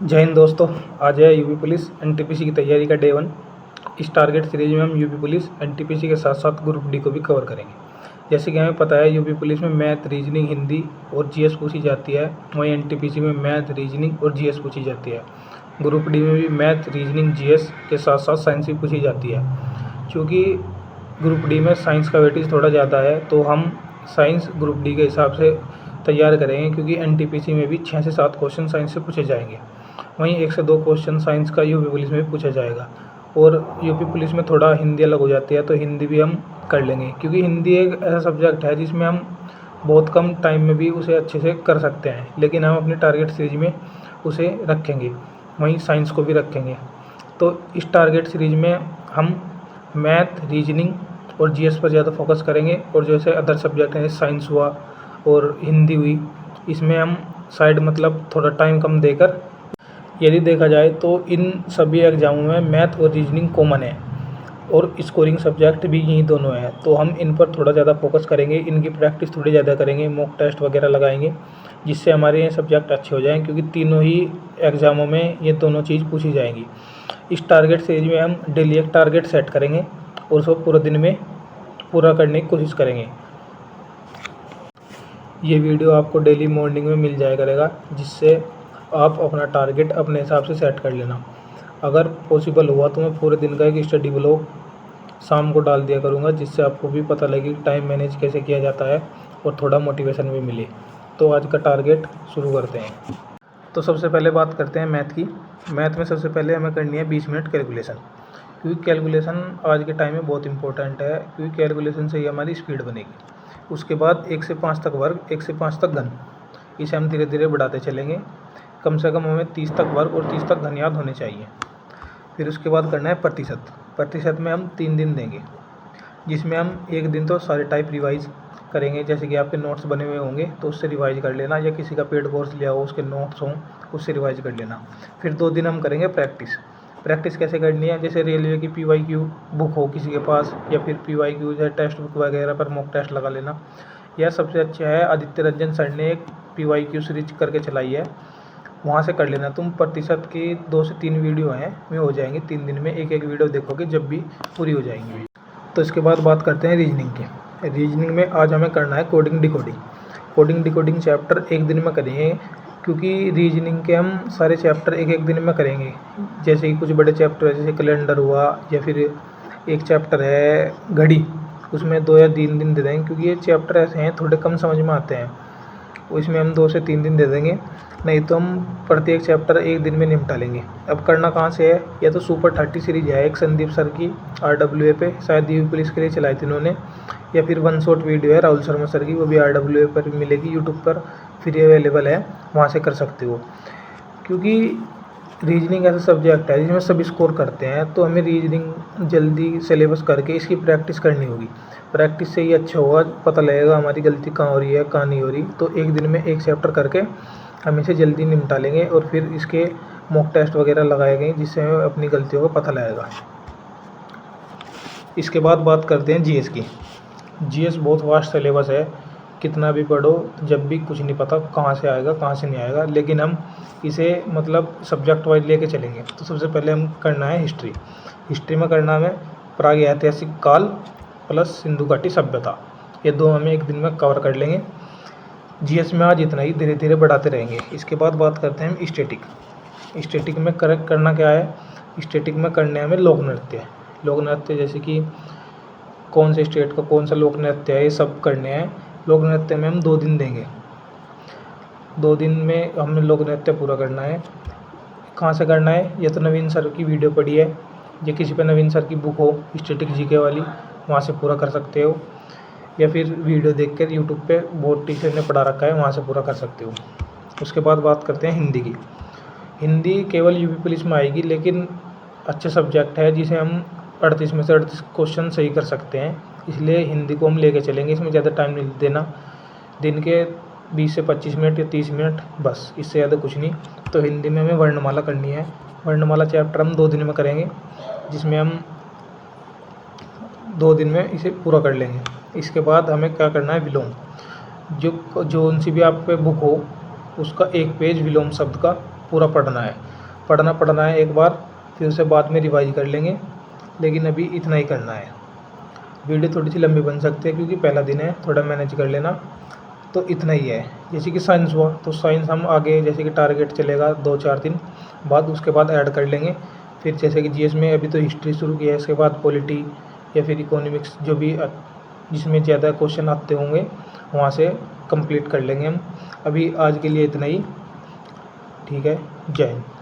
जय हिंद दोस्तों। आज है यूपी पुलिस एनटीपीसी की तैयारी का डे 1। इस टारगेट सीरीज में हम यूपी पुलिस एनटीपीसी के साथ साथ ग्रुप डी को भी कवर करेंगे। जैसे कि हमें पता है यूपी पुलिस में मैथ, रीजनिंग, हिंदी और जीएस पूछी जाती है, वहीं एनटीपीसी में मैथ, रीजनिंग और जीएस पूछी जाती है। ग्रुप डी में भी मैथ, रीजनिंग, जीएस के साथ साथ साइंस भी पूछी जाती है। क्योंकि ग्रुप डी में साइंस का वेटेज थोड़ा ज़्यादा है, तो हम साइंस ग्रुप डी के हिसाब से तैयार करेंगे, क्योंकि एनटीपीसी में भी 6 से 7 क्वेश्चन साइंस से पूछे जाएंगे। वहीं 1 से 2 क्वेश्चन साइंस का यूपी पुलिस में भी पूछा जाएगा। और यूपी पुलिस में थोड़ा हिंदी अलग हो जाती है, तो हिंदी भी हम कर लेंगे, क्योंकि हिंदी एक ऐसा सब्जेक्ट है जिसमें हम बहुत कम टाइम में भी उसे अच्छे से कर सकते हैं, लेकिन हम अपनी टारगेट सीरीज में उसे रखेंगे। वहीं साइंस को भी रखेंगे। तो इस टारगेट सीरीज में हम मैथ, रीजनिंग और जीएस पर ज़्यादा फोकस करेंगे, और जैसे अदर सब्जेक्ट हैं, साइंस हुआ और हिंदी हुई, इसमें हम साइड मतलब थोड़ा टाइम कम देकर, यदि देखा जाए तो इन सभी एग्जामों में मैथ और रीजनिंग कॉमन है और स्कोरिंग सब्जेक्ट भी यही दोनों हैं, तो हम इन पर थोड़ा ज़्यादा फोकस करेंगे, इनकी प्रैक्टिस थोड़ी ज़्यादा करेंगे, मॉक टेस्ट वगैरह लगाएंगे, जिससे हमारे ये सब्जेक्ट अच्छे हो जाएं, क्योंकि तीनों ही एग्ज़ामों में ये दोनों चीज़ पूछी जाएंगी। इस टारगेट सीरीज में हम डेली एक टारगेट सेट करेंगे और उसको पूरे दिन में पूरा करने की कोशिश करेंगे। ये वीडियो आपको डेली मॉर्निंग में मिल जाया करेगा, जिससे आप अपना टारगेट अपने हिसाब से सेट कर लेना। अगर पॉसिबल हुआ तो मैं पूरे दिन का एक स्टडी ब्लॉग शाम को डाल दिया करूँगा, जिससे आपको भी पता लगे कि टाइम मैनेज कैसे किया जाता है और थोड़ा मोटिवेशन भी मिले। तो आज का टारगेट शुरू करते हैं। तो सबसे पहले बात करते हैं मैथ की। मैथ में सबसे पहले हमें करनी है 20 मिनट कैलकुलेशन, क्योंकि कैलकुलेशन आज के टाइम में बहुत इंपॉर्टेंट है, क्योंकि कैलकुलेशन से ही हमारी स्पीड बनेगी। उसके बाद 1 से 5 तक वर्ग, 1 से 5 तक घन, इसे हम धीरे धीरे बढ़ाते चलेंगे। कम से कम हमें 30 तक वर्ग और 30 तक घन याद होने चाहिए। फिर उसके बाद करना है प्रतिशत। प्रतिशत में हम 3 दिन देंगे, जिसमें हम एक दिन तो सारे टाइप रिवाइज करेंगे, जैसे कि आपके नोट्स बने हुए होंगे तो उससे रिवाइज कर लेना, या किसी का पेड कोर्स लिया हो उसके नोट्स हों उससे रिवाइज कर लेना। फिर 2 दिन हम करेंगे प्रैक्टिस। प्रैक्टिस कैसे करनी है, जैसे रेलवे की PYQ बुक हो किसी के पास, या फिर PYQ या टेक्स्ट बुक वगैरह पर मॉक टेस्ट लगा लेना। यह सबसे अच्छा है, आदित्य रंजन सर ने एक PYQ सीरीज करके चलाई है, वहाँ से कर लेना। तुम प्रतिशत की 2 से 3 वीडियो हैं वे हो जाएंगी 3 दिन में, एक एक वीडियो देखोगे जब भी पूरी हो जाएंगी। तो इसके बाद बात करते हैं रीजनिंग की। रीजनिंग में आज हमें करना है coding decoding. Coding decoding chapter एक दिन में करेंगे, क्योंकि रीजनिंग के हम सारे चैप्टर एक एक दिन में करेंगे। जैसे कि कुछ बड़े चैप्टर है, जैसे कैलेंडर हुआ, या फिर एक चैप्टर है घड़ी, उसमें 2 या 3 दिन दे देंगे, क्योंकि ये चैप्टर ऐसे हैं थोड़े कम समझ में आते हैं, इसमें हम 2 से 3 दिन दे देंगे। नहीं तो हम प्रत्येक चैप्टर एक दिन में निपटा लेंगे। अब करना कहाँ से है, या तो सुपर 30 सीरीज है एक संदीप सर की RWA पे, शायद यूपी पुलिस के लिए चलाई थी उन्होंने, या फिर 1 शॉट वीडियो है राहुल शर्मा सर की, वो भी RWA पर मिलेगी, यूट्यूब पर फ्री अवेलेबल है, वहाँ से कर सकते हो। क्योंकि रीजनिंग ऐसा सब्जेक्ट है जिसमें सब स्कोर करते हैं, तो हमें रीजनिंग जल्दी सिलेबस करके इसकी प्रैक्टिस करनी होगी। प्रैक्टिस से ही अच्छा होगा, पता लगेगा हमारी गलती कहाँ हो रही है कहाँ नहीं हो रही। तो एक दिन में एक चैप्टर करके हम इसे जल्दी निपटा लेंगे, और फिर इसके मॉक टेस्ट वगैरह लगाए गए, जिससे हमें अपनी गलतियों का पता लगेगा। इसके बाद बात करते हैं जीएस की। जीएस बहुत वास्ट सिलेबस है, कितना भी पढ़ो जब भी कुछ नहीं पता कहाँ से आएगा कहाँ से नहीं आएगा, लेकिन हम इसे मतलब सब्जेक्ट वाइज लेके चलेंगे। तो सबसे पहले हम करना है हिस्ट्री। हिस्ट्री में करना हमें प्रागैतिहासिक काल प्लस सिंधु घाटी सभ्यता, ये 2 हमें एक दिन में कवर कर लेंगे। जीएस में आज इतना ही, धीरे धीरे बढ़ाते रहेंगे। इसके बाद बात करते हैं हम स्टैटिक। स्टैटिक में करना क्या है, स्टैटिक में करने हमें लोक नृत्य। लोक नृत्य जैसे कि कौन से स्टेट का कौन सा लोक नृत्य है, ये सब करने हैं। लोक नृत्य में हम 2 दिन देंगे, 2 दिन में हमें लोक नृत्य पूरा करना है। कहाँ से करना है, ये तो नवीन सर की वीडियो पड़ी है, या किसी पे नवीन सर की बुक हो स्टैटिक जीके वाली, वहाँ से पूरा कर सकते हो, या फिर वीडियो देख कर यूट्यूब पे बहुत टीचर ने पढ़ा रखा है, वहाँ से पूरा कर सकते हो। उसके बाद बात करते हैं हिंदी की। हिंदी केवल यूपी पुलिस में आएगी, लेकिन अच्छे सब्जेक्ट है जिसे हम 38 में से 38 क्वेश्चन सही कर सकते हैं, इसलिए हिंदी को हम लेके चलेंगे। इसमें ज़्यादा टाइम नहीं देना, दिन के 20 से 25 मिनट या 30 मिनट बस, इससे ज़्यादा कुछ नहीं। तो हिंदी में हमें वर्णमाला करनी है। वर्णमाला चैप्टर हम 2 दिन में करेंगे, जिसमें हम 2 दिन में इसे पूरा कर लेंगे। इसके बाद हमें क्या करना है, विलोम। जो उनसी भी आप पे बुक हो उसका 1 पेज विलोम शब्द का पूरा पढ़ना है। पढ़ना है एक बार, फिर उसे बाद में रिवाइज कर लेंगे, लेकिन अभी इतना ही करना है। वीडियो थोड़ी सी लंबी बन सकती है क्योंकि पहला दिन है, थोड़ा मैनेज कर लेना। तो इतना ही है। जैसे कि साइंस हुआ, तो साइंस हम आगे जैसे कि टारगेट चलेगा 2-4 दिन बाद, उसके बाद ऐड कर लेंगे। फिर जैसे कि जीएस में अभी तो हिस्ट्री शुरू किया है, इसके बाद पॉलिटी या फिर इकोनॉमिक्स जो भी जिसमें ज़्यादा क्वेश्चन आते होंगे वहाँ से कंप्लीट कर लेंगे हम। अभी आज के लिए इतना ही, ठीक है। जय हिंद।